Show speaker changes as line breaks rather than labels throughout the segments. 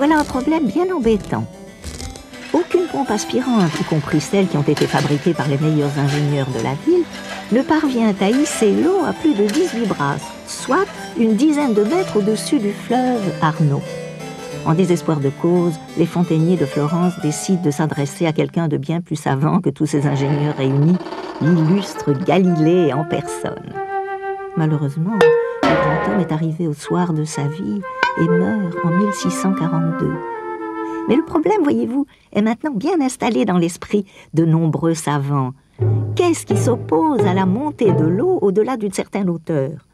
voilà un problème bien embêtant. Aucune pompe aspirante, y compris celles qui ont été fabriquées par les meilleurs ingénieurs de la ville, ne parvient à hisser l'eau à plus de 18 brasses, soit une dizaine de mètres au-dessus du fleuve Arno. En désespoir de cause, les fontainiers de Florence décident de s'adresser à quelqu'un de bien plus savant que tous ces ingénieurs réunis, l'illustre Galilée en personne. Malheureusement, le grand homme est arrivé au soir de sa vie et meurt en 1642. Mais le problème, voyez-vous, est maintenant bien installé dans l'esprit de nombreux savants. Qu'est-ce qui s'oppose à la montée de l'eau au-delà d'une certaine hauteur?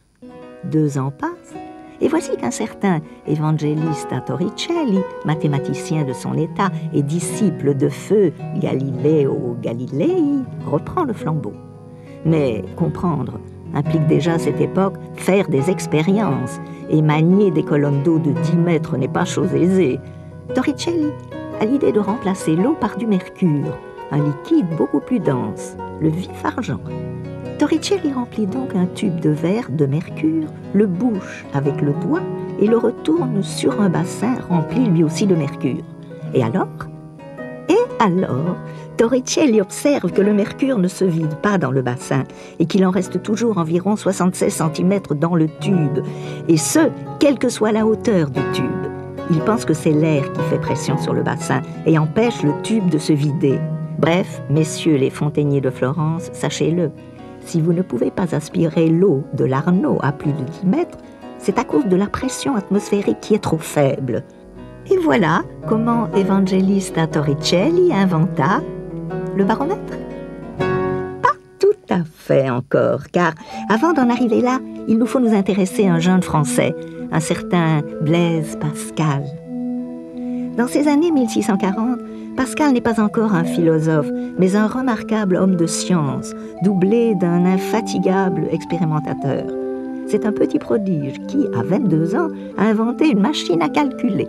2 ans passent, et voici qu'un certain Evangelista Torricelli, mathématicien de son état et disciple de feu Galileo Galilei, reprend le flambeau. Mais comprendre implique déjà à cette époque faire des expériences, et manier des colonnes d'eau de 10 mètres n'est pas chose aisée. Torricelli a l'idée de remplacer l'eau par du mercure, un liquide beaucoup plus dense, le vif argent. Torricelli remplit donc un tube de verre de mercure, le bouche avec le doigt et le retourne sur un bassin rempli lui aussi de mercure. Et alors, Torricelli observe que le mercure ne se vide pas dans le bassin et qu'il en reste toujours environ 76 cm dans le tube, et ce, quelle que soit la hauteur du tube. Il pense que c'est l'air qui fait pression sur le bassin et empêche le tube de se vider. Bref, messieurs les fontainiers de Florence, sachez-le, si vous ne pouvez pas aspirer l'eau de l'Arno à plus de 10 mètres, c'est à cause de la pression atmosphérique qui est trop faible. Et voilà comment Evangelista Torricelli inventa le baromètre. Pas tout à fait encore, car avant d'en arriver là, il nous faut nous intéresser à un jeune Français, un certain Blaise Pascal. Dans ces années 1640, Pascal n'est pas encore un philosophe, mais un remarquable homme de science, doublé d'un infatigable expérimentateur. C'est un petit prodige qui, à 22 ans, a inventé une machine à calculer.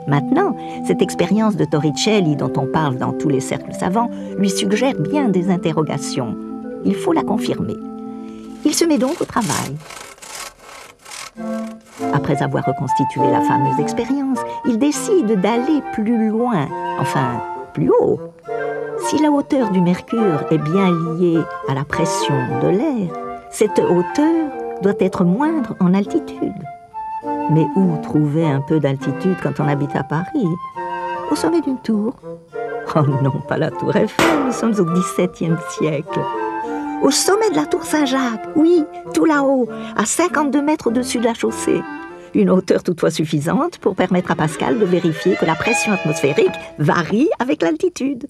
Maintenant, cette expérience de Torricelli, dont on parle dans tous les cercles savants, lui suggère bien des interrogations. Il faut la confirmer. Il se met donc au travail. Après avoir reconstitué la fameuse expérience, il décide d'aller plus loin, enfin plus haut. Si la hauteur du mercure est bien liée à la pression de l'air, cette hauteur doit être moindre en altitude. Mais où trouver un peu d'altitude quand on habite à Paris? Au sommet d'une tour? Oh non, pas la tour Eiffel, nous sommes au XVIIe siècle. Au sommet de la tour Saint-Jacques, oui, tout là-haut, à 52 mètres au-dessus de la chaussée. Une hauteur toutefois suffisante pour permettre à Pascal de vérifier que la pression atmosphérique varie avec l'altitude.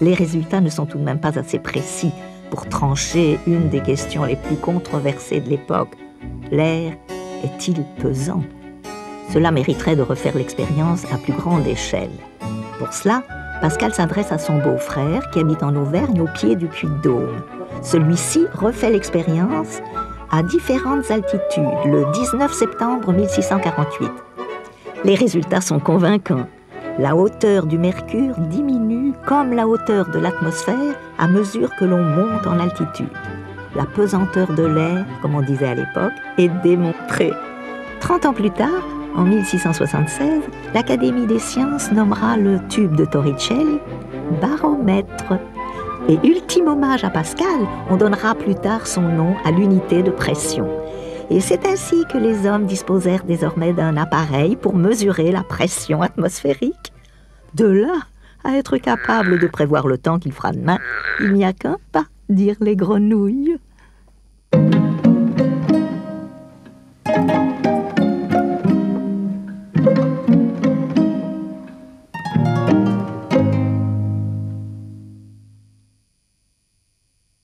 Les résultats ne sont tout de même pas assez précis pour trancher une des questions les plus controversées de l'époque. L'air est-il pesant? Cela mériterait de refaire l'expérience à plus grande échelle. Pour cela, Pascal s'adresse à son beau-frère qui habite en Auvergne au pied du Puy-de-Dôme. Celui-ci refait l'expérience à différentes altitudes le 19 septembre 1648. Les résultats sont convaincants. La hauteur du mercure diminue comme la hauteur de l'atmosphère à mesure que l'on monte en altitude. La pesanteur de l'air, comme on disait à l'époque, est démontrée. 30 ans plus tard, en 1676, l'Académie des sciences nommera le tube de Torricelli baromètre. Et ultime hommage à Pascal, on donnera plus tard son nom à l'unité de pression. Et c'est ainsi que les hommes disposèrent désormais d'un appareil pour mesurer la pression atmosphérique. De là à être capable de prévoir le temps qu'il fera demain, il n'y a qu'un pas, dirent les grenouilles.